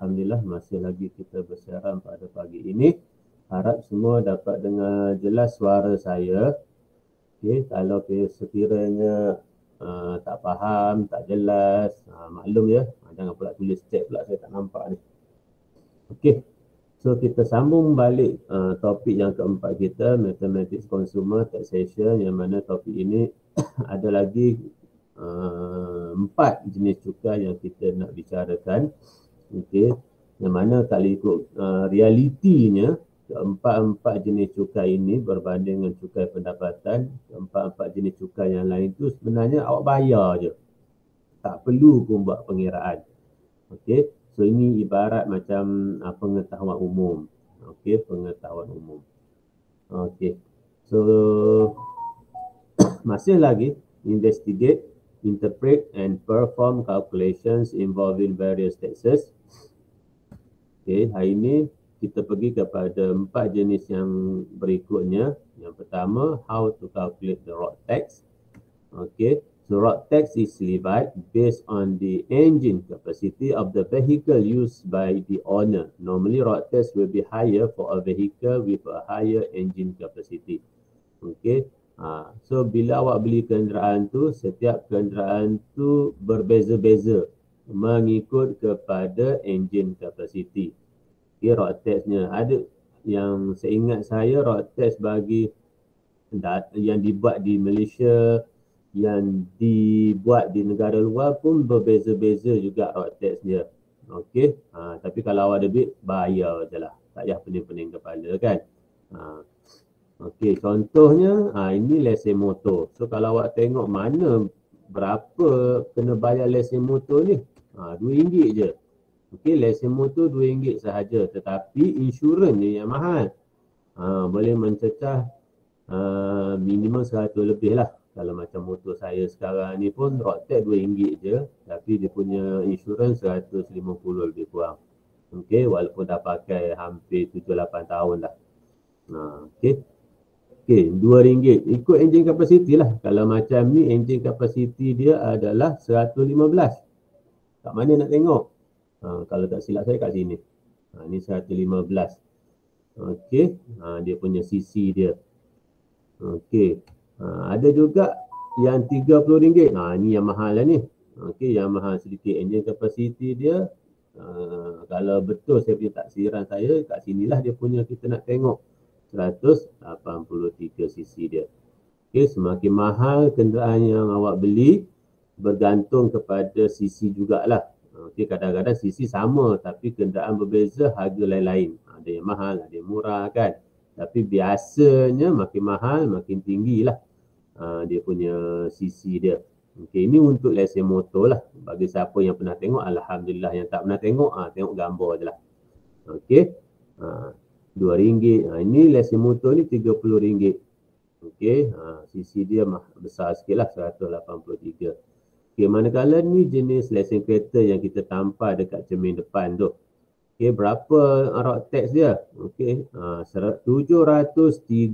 Alhamdulillah masih lagi kita bersiaran pada pagi ini. Harap semua dapat dengar jelas suara saya. Okay, kalau sekiranya tak faham, tak jelas, maklum ya. Jangan pula tulis chat pula, saya tak nampak ni. Okey, so kita sambung balik topik yang keempat kita, Mathematics Consumer Taxation, yang mana topik ini ada lagi 4 jenis cukai yang kita nak bicarakan. Okey, yang mana kalau ikut realitinya, keempat-empat jenis cukai ini berbanding dengan cukai pendapatan, keempat-empat jenis cukai yang lain tu sebenarnya awak bayar je. Tak perlu pun buat pengiraan. Okey, so ini ibarat macam pengetahuan umum. Okey, pengetahuan umum. Okey, so masih lagi investigate, interpret and perform calculations involving various taxes. Okey, hari ini kita pergi kepada 4 jenis yang berikutnya. Yang pertama, how to calculate the road tax. Okey, so road tax is levied based on the engine capacity of the vehicle used by the owner. Normally, road tax will be higher for a vehicle with a higher engine capacity. Okey, so bila awak beli kenderaan tu, setiap kenderaan tu berbeza-beza mengikut kepada engine capacity. Okay, road taxnya ada yang seingat saya road tax bagi yang dibuat di Malaysia, yang dibuat di negara luar pun berbeza-beza juga road taxnya. Okey, tapi kalau awak ada duit bayar je lah, tak payah pening-pening kepala kan. Okey, contohnya ini lesen motor. So kalau awak tengok mana berapa kena bayar lesen motor ni, RM2 je. Okey, lesen motor RM2 sahaja, tetapi insurans dia yang mahal. Boleh mencecah minimum 100 lebih lah. Kalau macam motor saya sekarang ni pun road tax RM2 je, tapi dia punya insurans 150 lebih kurang. Okey, walaupun dah pakai hampir 7-8 tahun dah. Okey, RM2 ikut engine capacity lah. Kalau macam ni engine capacity dia adalah 115. Kat mana nak tengok? Kalau tak silap saya kat sini. Ni 115. Okey, dia punya CC dia. Okey, ada juga yang RM30. Ni yang mahal lah ni. Okey, yang mahal sedikit. Engine capacity dia, kalau betul saya punya taksiran saya, kat sinilah dia punya kita nak tengok. 183 cc dia. Okey, semakin mahal kenderaan yang awak beli, bergantung kepada cc jugalah. Okey, kadang-kadang cc sama tapi kenderaan berbeza, harga lain-lain. Ada yang mahal, ada yang murah kan. Tapi biasanya makin mahal, makin tinggilah dia punya cc dia. Okey, ini untuk lesen motor lah. Bagi siapa yang pernah tengok, alhamdulillah. Yang tak pernah tengok, tengok gambar je lah. Okey, RM2. Ini lesen motor ni RM30. Okey, cc dia besar sikit lah, 183. Okey, manakala ni jenis lesen kereta yang kita tampal dekat cermin depan tu. Okey, berapa road tax dia? Okey, RM730.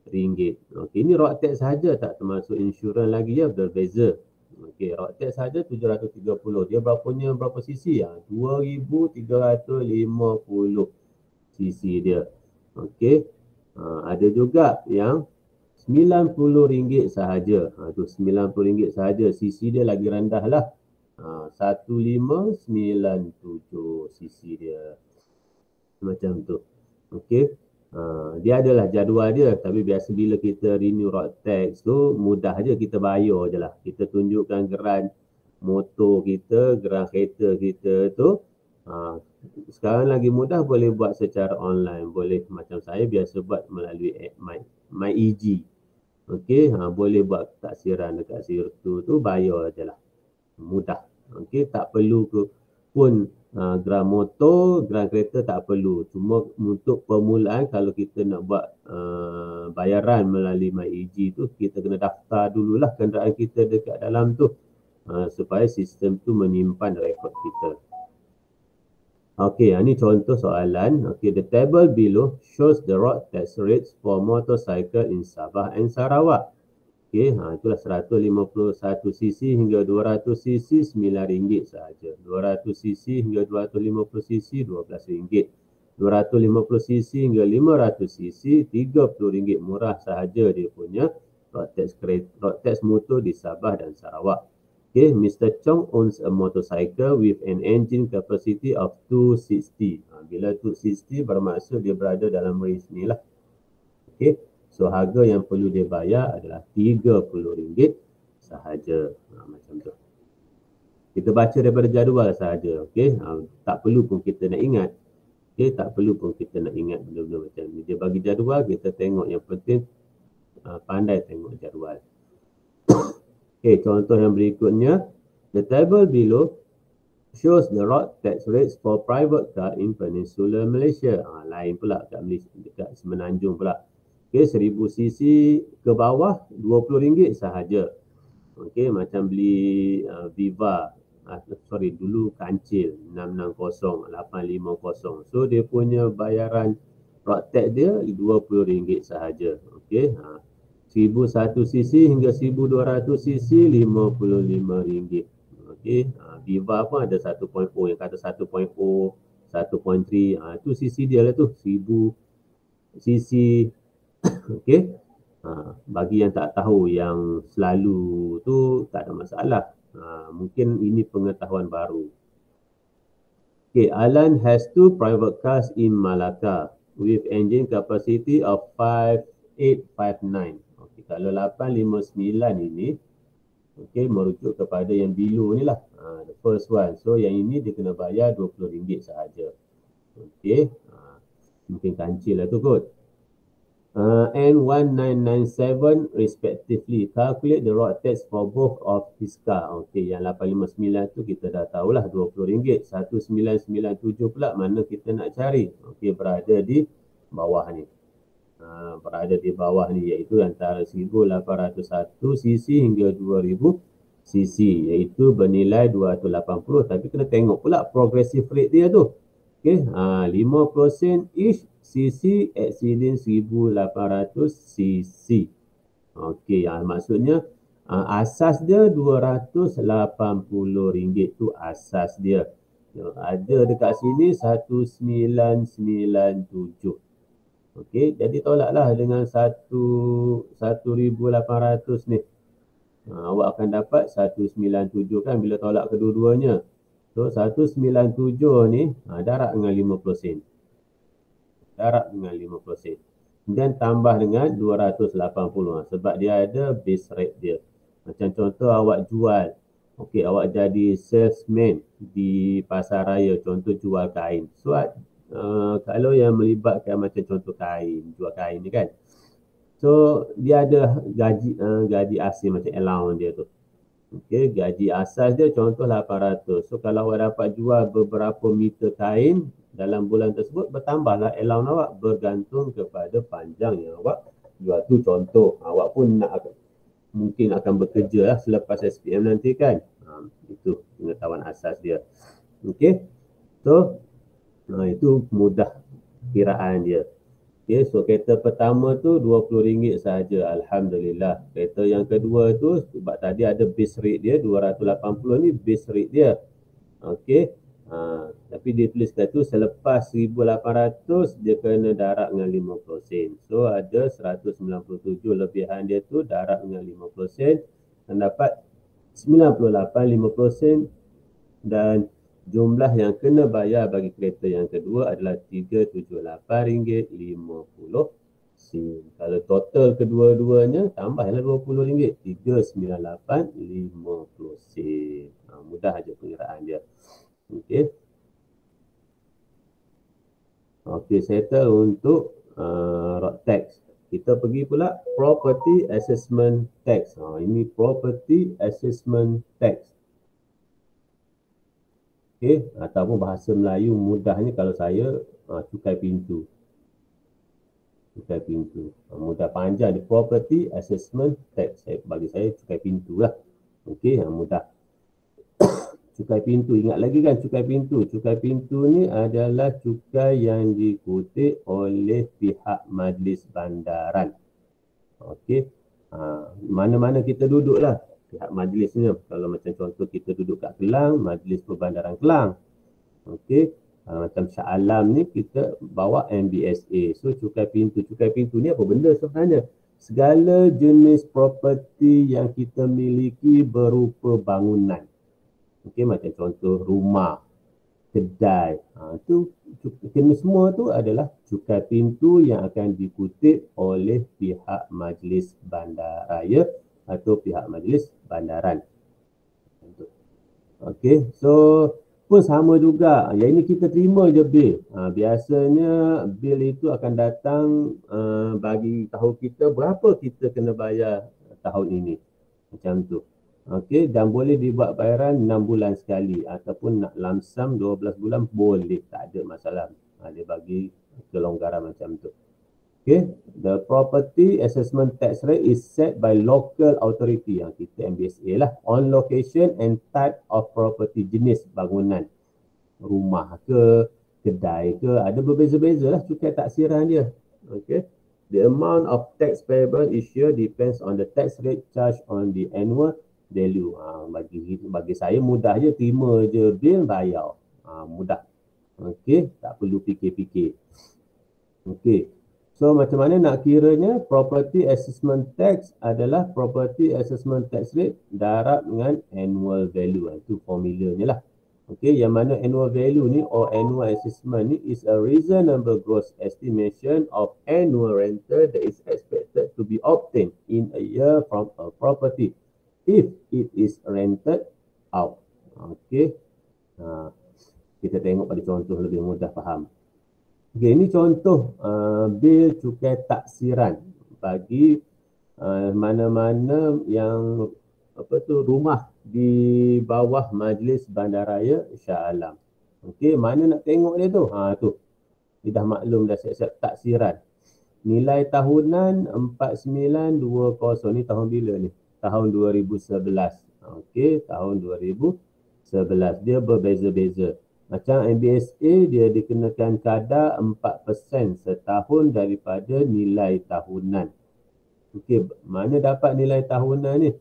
Okey, ini road tax sahaja, tak termasuk insurans lagi ya, berbeza. Okey, road tax sahaja RM730. Dia berapa cc? 2350 cc dia. Okey, ada juga yang RM90 sahaja. Tu RM90 sahaja. cc dia lagi rendah lah. 1597 cc dia. Macam tu. Okey. Dia adalah jadual dia, tapi biasa bila kita renew road tax tu mudah je, kita bayar je lah. Kita tunjukkan geran motor kita, geran kereta kita tu. Sekarang lagi mudah, boleh buat secara online. Boleh macam saya biasa buat melalui MyEG. Okey, boleh buat taksiran dekat situ tu, bayar je lah. Mudah. Okey, tak perlu pun geran motor, geran kereta tak perlu. Cuma untuk permulaan kalau kita nak buat bayaran melalui MyEG tu, kita kena daftar dululah kenderaan kita dekat dalam tu, supaya sistem tu menyimpan rekod kita. Okey, ini contoh soalan. Okey, the table below shows the road tax rates for motorcycle in Sabah and Sarawak. Okey, itulah 151 cc hingga 200 cc RM9 sahaja. 200 cc hingga 250 cc RM12. 250 cc hingga 500 cc RM30 murah sahaja dia punya road tax motor di Sabah dan Sarawak. Okay, Mr. Chong owns a motorcycle with an engine capacity of 260. Bila 260 bermaksud dia berada dalam range ni lah. Okay, so harga yang perlu dia bayar adalah RM30 sahaja. Macam tu. Kita baca daripada jadual sahaja. Okay, tak perlu pun kita nak ingat. Okay, tak perlu pun kita nak ingat benda-benda macam ni. Dia bagi jadual, kita tengok yang penting pandai tengok jadual. Okay, contoh yang berikutnya. The table below shows the road tax rates for private car in Peninsular Malaysia. Lain pula kat Malaysia, dekat Semenanjung pula. Okay, 1000 cc ke bawah RM20 sahaja. Okay, macam beli Viva. Dulu Kancil 660, 850. So dia punya bayaran road tax dia RM20 sahaja. Okay, 1001 cc hingga 1200 cc RM55. Okay, Viva pun ada 1.0, yang kata 1.0, 1.3, itu cc dia lah tu, 1000 cc. Okay, bagi yang tak tahu, yang selalu tu tak ada masalah. Mungkin ini pengetahuan baru. Okay, Alan has 2 private cars in Malacca with engine capacity of 5859. Okay, kalau 859 ini, okay, merujuk kepada yang bilu ni lah, the first one. So yang ini dia kena bayar RM20 sahaja. Okay, mungkin kancil lah tu kot. And 1997 respectively. Calculate the road tax for both of his car. Okay, yang 859 tu kita dah tahulah RM20. 1997 pula mana kita nak cari? Okay, berada di bawah ni. Berada di bawah ni, iaitu antara 1801 cc hingga 2000 cc, iaitu bernilai 280. Tapi kena tengok pula progressive rate dia tu. Okay, 5% each cc exceeding 1800 cc. Okay, maksudnya asas dia RM280 tu asas dia. Ada dekat sini 1997. Okey, jadi tolaklah dengan 1800 ni. Awak akan dapat 197 kan bila tolak kedua-duanya. So 197 ni darab dengan 5%. Darab dengan 5%. Dan tambah dengan 280 sebab dia ada base rate dia. Macam contoh awak jual. Okey, awak jadi salesman di pasar raya, contoh jual kain. So kalau yang melibatkan macam contoh kain, jual kain ni kan. So dia ada gaji asing macam allowance dia tu. Okey, gaji asas dia contoh 800. So kalau awak dapat jual beberapa meter kain dalam bulan tersebut, bertambahlah allowance awak bergantung kepada panjang yang awak jual tu. Contoh awak pun nak mungkin akan bekerja lah selepas SPM nanti kan. Itu pengetahuan asas dia. Okey. So itu mudah kiraan dia. Okay, so kereta pertama tu RM20 sahaja. Alhamdulillah. Kereta yang kedua tu, sebab tadi ada base rate dia, 280 ni base rate dia. Okay. Tapi dia tuliskan tu selepas 1800 dia kena darab dengan 5%. So ada 197 lebihan dia tu darab dengan 5%. Dan dapat 98 5%. Dan jumlah yang kena bayar bagi kereta yang kedua adalah RM378.50. Kalau total kedua-duanya tambahlah RM20, RM398.50. Mudah aja pengiraan dia. Okey. Okey, settle untuk road tax. Kita pergi pula property assessment tax. Ini property assessment tax. Okay, ataupun bahasa Melayu mudahnya kalau saya cukai pintu. Cukai pintu. Mudah panjang di property assessment tax. Bagi saya cukai pintu lah. Okey, mudah. Cukai pintu, ingat lagi kan cukai pintu. Cukai pintu ni adalah cukai yang dikutip oleh pihak majlis bandaran. Okey. Mana-mana kita duduk lah pihak majlisnya. Kalau macam contoh kita duduk kat Kelang, Majlis Perbandaran Kelang. Okey, macam Shah Alam ni kita bawa MBSA. So cukai pintu ni apa benda sebenarnya? Segala jenis properti yang kita miliki berupa bangunan. Okey, macam contoh rumah, kedai, tu kena semua tu adalah cukai pintu yang akan dikutip oleh pihak Majlis Bandaraya atau pihak Majlis Bandaran. Okey, so pun sama juga. Yang ini kita terima je bil. Biasanya bil itu akan datang bagi tahu kita berapa kita kena bayar tahun ini. Macam tu. Okey, dan boleh dibuat bayaran 6 bulan sekali ataupun nak lamsam 12 bulan boleh, tak ada masalah. Dia bagi kelonggaran macam tu. Okay, the property assessment tax rate is set by local authority, yang kita MBSA lah, on location and type of property, jenis bangunan, rumah ke, kedai ke, ada berbeza-beza lah cukai taksiran dia. Okay, the amount of tax payable each year depends on the tax rate charged on the annual value. Bagi saya mudah je, terima je bil, bayar. Mudah. Okey, tak perlu fikir-fikir. Okey. So macam mana nak kiranya? Property assessment tax adalah property assessment tax rate darab dengan annual value. Itu formulanya lah. Okey, yang mana annual value ni or annual assessment ni is a reasonable gross estimation of annual rental that is expected to be obtained in a year from a property if it is rented out. Okey. Kita tengok pada contoh lebih mudah faham. Okey, ini contoh bil cukai taksiran bagi mana-mana yang rumah di bawah Majlis Bandaraya Shah Alam. Okey, mana nak tengok dia tu? Tu. Dia dah maklum dah siap-siap taksiran. Nilai tahunan 4920. Ni tahun bila ni? Tahun 2011. Okey, tahun 2011. Dia berbeza-beza. Macam MBSA dia dikenakan kadar 4% setahun daripada nilai tahunan. Okey, mana dapat nilai tahunan ni?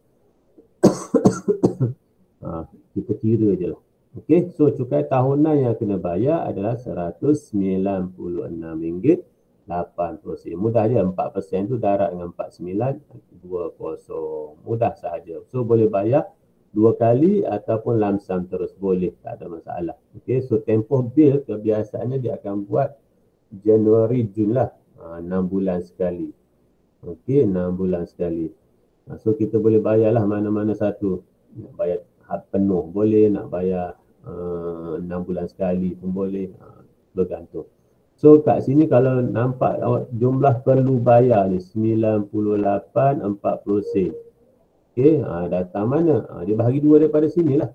Kita kira je lah. Okey, so cukai tahunan yang kena bayar adalah RM196.80. Mudah je, 4% tu darab dengan 4920. Mudah sahaja. So boleh bayar 2 kali ataupun lamsam terus, boleh, tak ada masalah. Okey, so tempoh bil kebiasaannya dia akan buat Januari, Jun lah, 6 bulan sekali. Okey, 6 bulan sekali. So kita boleh bayarlah mana-mana satu. Nak bayar penuh boleh, nak bayar 6 bulan sekali pun boleh, bergantung. So kat sini kalau nampak jumlah perlu bayar ni 98.40 sen. Okey, datang mana? Dia bahagi 2 daripada sini lah.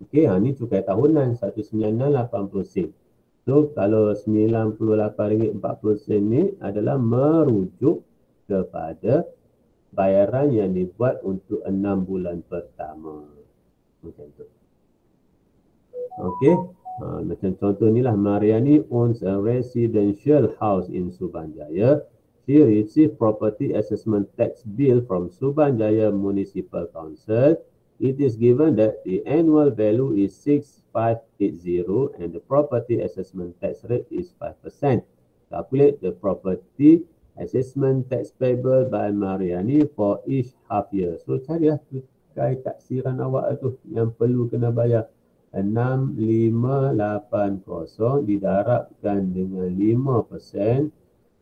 Okey, ni cukai tahunan 196.80 sen. So kalau RM98.40 ni adalah merujuk kepada bayaran yang dibuat untuk 6 bulan pertama. Macam tu. Okey, macam contoh ni lah, Mariani owns a residential house in Subanjaya. She received property assessment tax bill from Subanjaya Municipal Council. It is given that the annual value is 6580 and the property assessment tax rate is 5%. Calculate the property assessment tax payable by Mariani for each half year. So carilah cukai taksiran awak tu yang perlu kena bayar. 6580 didarabkan dengan 5%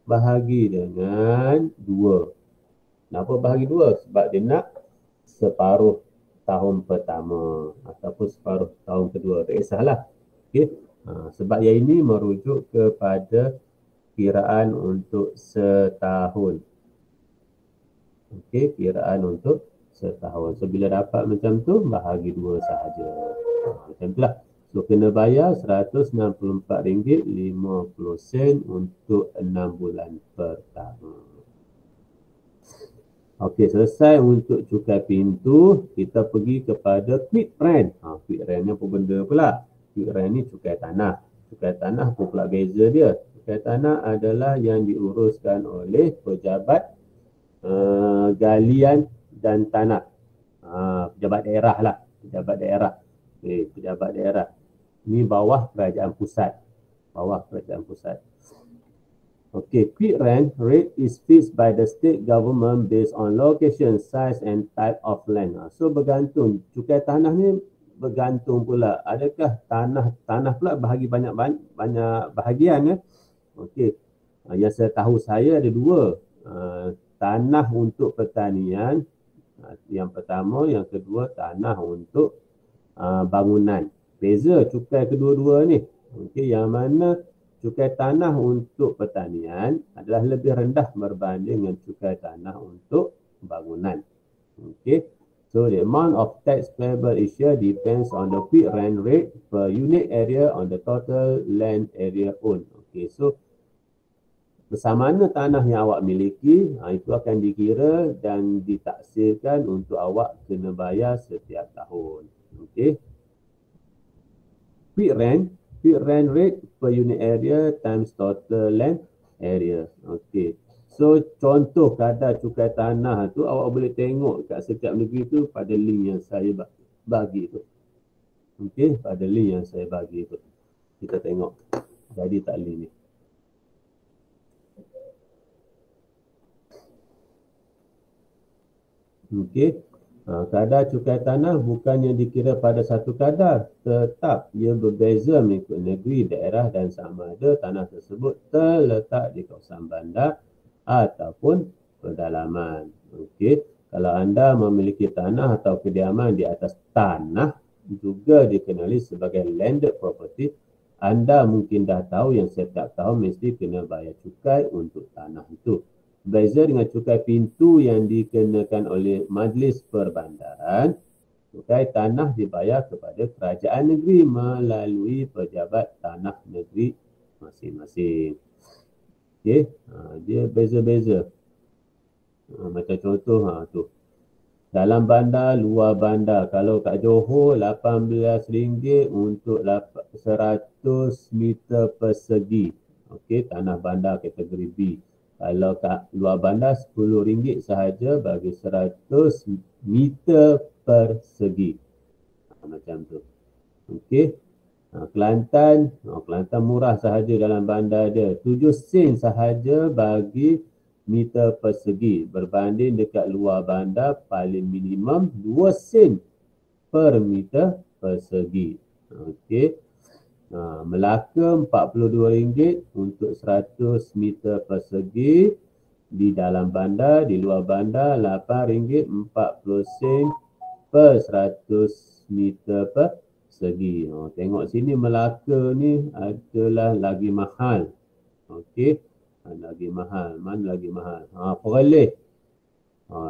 bahagi dengan 2. Kenapa bahagi 2? Sebab dia nak separuh tahun pertama ataupun separuh tahun kedua. Tak kisahlah. Okay? Sebab yang ini merujuk kepada kiraan untuk setahun. Okey, kiraan untuk setahun. So bila dapat macam tu, bahagi 2 sahaja. Macam itulah. So kena bayar RM164.50 untuk 6 bulan pertama. Okey, selesai untuk cukai pintu, kita pergi kepada quick rent. Quick rent ni apa benda pula? Quick rent ni cukai tanah. Cukai tanah apa pula beza dia? Cukai tanah adalah yang diuruskan oleh pejabat galian dan tanah. Pejabat daerah lah, pejabat daerah. Okay, pejabat daerah. Ini bawah kerajaan pusat. Bawah kerajaan pusat. Okay, quit rent rate is fixed by the state government based on location, size and type of land. So bergantung, cukai tanah ni bergantung pula. Adakah tanah pula bahagi banyak bahagian ya? Okey. Yang saya tahu saya ada dua. Tanah untuk pertanian. Yang pertama, yang kedua tanah untuk bangunan. Beza cukai kedua-dua ni. Okey, yang mana cukai tanah untuk pertanian adalah lebih rendah berbanding dengan cukai tanah untuk bangunan. Okay. So the amount of tax payable each year depends on the quit rent rate per unit area on the total land area owned. Okay. So bersamana tanah yang awak miliki, itu akan dikira dan ditaksirkan untuk awak kena bayar setiap tahun. Okay. Quit rent rate per unit area times total land area. Okey. So contoh kadar cukai tanah tu awak boleh tengok kat setiap negeri tu pada link yang saya bagi tu. Okey, pada link yang saya bagi tu. Kita tengok. Jadi tak link ni. Okey. Kadar cukai tanah bukannya dikira pada satu kadar, tetap ia berbeza mengikut negeri, daerah dan sama ada tanah tersebut terletak di kawasan bandar ataupun pedalaman. Okey, kalau anda memiliki tanah atau kediaman di atas tanah, juga dikenali sebagai landed property, anda mungkin dah tahu yang setiap tahun mesti kena bayar cukai untuk tanah itu. Berbeza dengan cukai pintu yang dikenakan oleh Majlis Perbandaran, cukai tanah dibayar kepada kerajaan negeri melalui pejabat tanah negeri masing-masing. Okey, dia beza-beza. Macam contoh tu. Dalam bandar, luar bandar. Kalau kat Johor RM18 untuk 100 meter persegi. Okey, tanah bandar kategori B. Kalau kat luar bandar RM10 sahaja bagi 100 meter persegi. Macam tu. Okey. Kelantan murah sahaja dalam bandar dia. 7 sen sahaja bagi meter persegi. Berbanding dekat luar bandar paling minimum 2 sen per meter persegi. Okey. Melaka RM42 untuk 100 meter persegi. Di dalam bandar, di luar bandar RM8.40 per 100 meter persegi. Tengok sini Melaka ni adalah lagi mahal. Okey, lagi mahal. Mana lagi mahal? Perlis.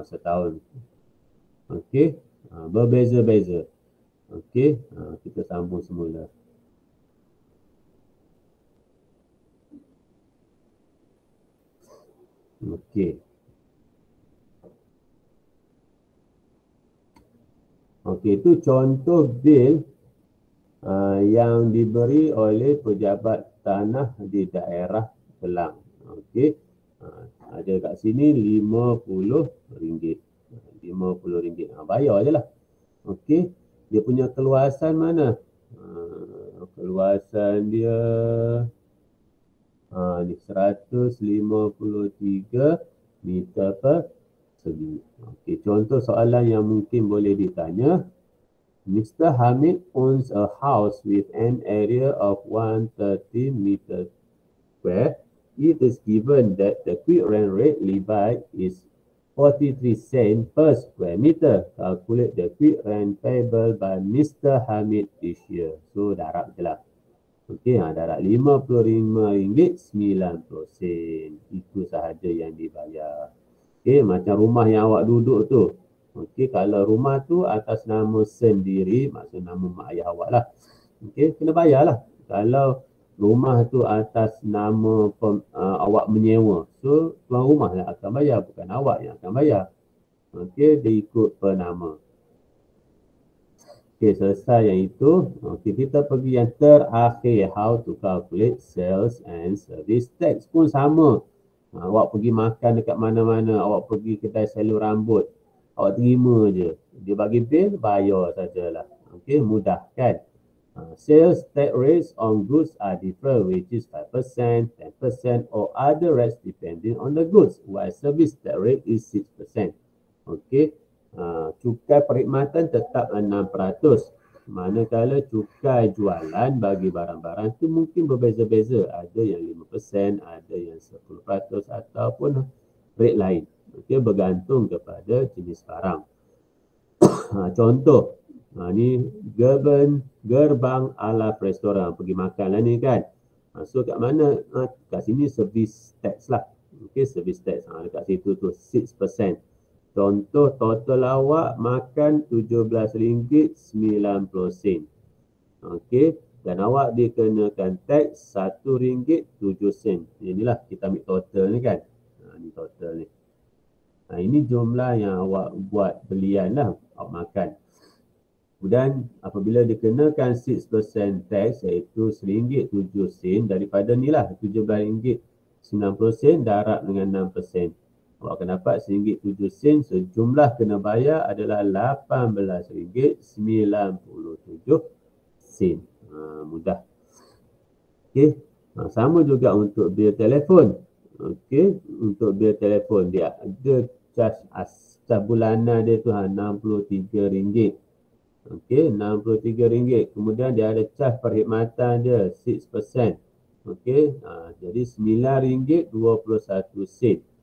Setahun. Okey, berbeza-beza. Okey, kita sambung semula. Okey. Okey, itu contoh bil yang diberi oleh pejabat tanah di daerah Kelang. Okey. Ada kat sini RM50. RM50. Bayar je lah. Okey. Dia punya keluasan mana? Keluasan dia ni 153 meter persegi. Okey, contoh soalan yang mungkin boleh ditanya. Mr. Hamid owns a house with an area of 130 meter square. It is given that the quit rent rate levied is 43 cents per square meter. Calculate the quit rent payable by Mr. Hamid each year. So, darab je lah. Okey, darab RM55.90. Itu sahaja yang dibayar. Okey, macam rumah yang awak duduk tu. Okey, kalau rumah tu atas nama sendiri, maksud nama mak ayah awak lah. Okey, kena bayar lah. Kalau rumah tu atas nama awak menyewa, so tuan rumah lah akan bayar, bukan awak yang akan bayar. Okey, dia ikut per nama. Okey, selesai yang itu. Okey, kita pergi yang terakhir. How to calculate sales and service tax pun sama. Awak pergi makan dekat mana-mana, awak pergi kedai salon rambut, awak terima je. Dia bagi bil, bayar sajalah. Okey, mudah kan? Sales tax rates on goods are different, which is 5%, 10%, or other rates depending on the goods, while service tax rate is 6%. Okey, cukai perkhidmatan tetap 6%. Manakala cukai jualan bagi barang-barang tu mungkin berbeza-beza. Ada yang 5%, ada yang 10% ataupun rate lain. Okey, bergantung kepada jenis barang. Contoh, ni gerbang ala restoran, pergi makan lah ni kan. So kat mana? Kat sini service tax lah. Okey, service tax. Dekat situ tu 6%. Contoh, total awak makan RM17.90. Okey, dan awak dikenakan tax RM1.07. Inilah kita ambil total ni kan. Ni total ni. Ini jumlah yang awak buat belian lah, awak makan. Kemudian apabila dikenakan 6% tax iaitu RM1.07 daripada ni lah RM17.90 darab dengan 6%. Awak akan dapat RM1.07, sejumlah kena bayar adalah RM18.97. Mudah. Okey. Sama juga untuk bil telefon. Okey, untuk bil telefon dia ada charge bulanan dia tu RM63. Okey, RM63. Kemudian dia ada cas perkhidmatan dia 6%. Okey, jadi RM9.21.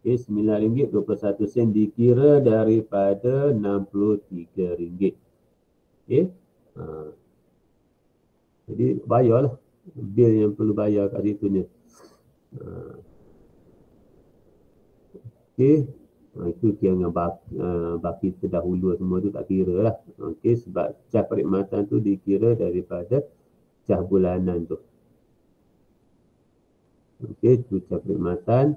Okey, RM9.21 dikira daripada RM63. Okey. Jadi bayarlah bil yang perlu bayar kat situ ni. Okey. Itu yang baki terdahulu semua tu tak kira lah. Okey, sebab cas perkhidmatan tu dikira daripada cas bulanan tu. Okey, tu cas perkhidmatan.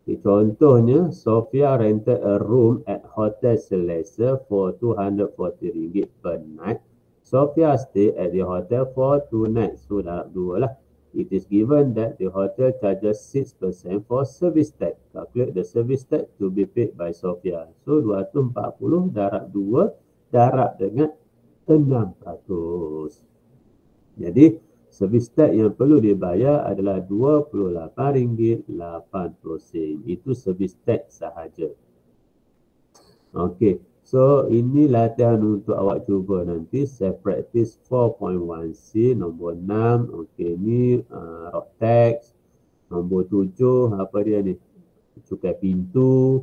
Okay, contohnya, Sophia rented a room at Hotel Celeste for RM240 per night. Sophia stayed at the hotel for 2 nights. So, darab 2 lah. It is given that the hotel charges 6% for service tax. Calculate the service tax to be paid by Sophia. So, 240 darab 2 darab dengan 600. Jadi, service tax yang perlu dibayar adalah RM28.80. Itu service tax sahaja. Okey. So, ini latihan untuk awak cuba nanti. Self practice 4.1C, nombor 6. Okey, ni road tax. Nombor 7, apa dia ni? Cukai pintu.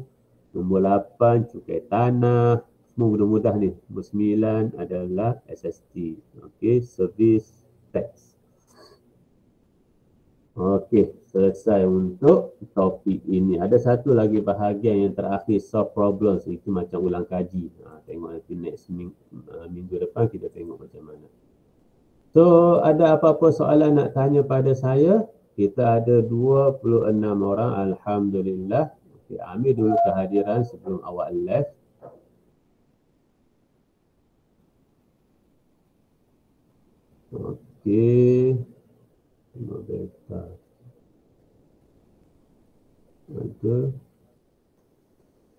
Nombor 8, cukai tanah. Semua mudah-mudah ni. Nombor 9 adalah SST. Okey, service tax. Okey, selesai untuk topik ini. Ada satu lagi bahagian yang terakhir, solve problems. Itu macam ulang kaji. Tengok nanti next minggu depan kita tengok macam mana. So, ada apa-apa soalan nak tanya pada saya? Kita ada 26 orang, Alhamdulillah. Okey, ambil dulu kehadiran sebelum awak left. Okey. Beta. Ada.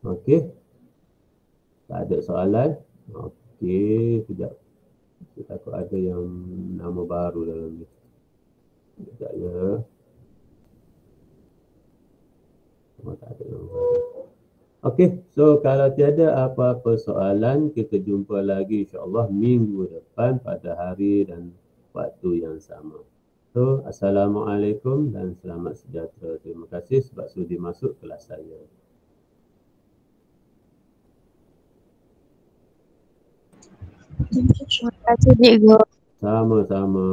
Okey. Tak ada soalan. Okey, sekejap. Saya takut ada yang nama baru dalam ni. Sekejap ya. Tak ada nama baru. Okey, so kalau tiada apa-apa soalan, kita jumpa lagi insya-Allah minggu depan pada hari dan waktu yang sama. So, Assalamualaikum dan selamat sejahtera. Terima kasih sebab sudi masuk kelas saya. Terima kasih, Cikgu. Sama-sama.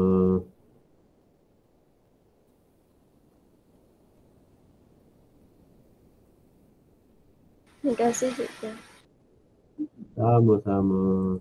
Terima kasih, Cikgu. Sama-sama.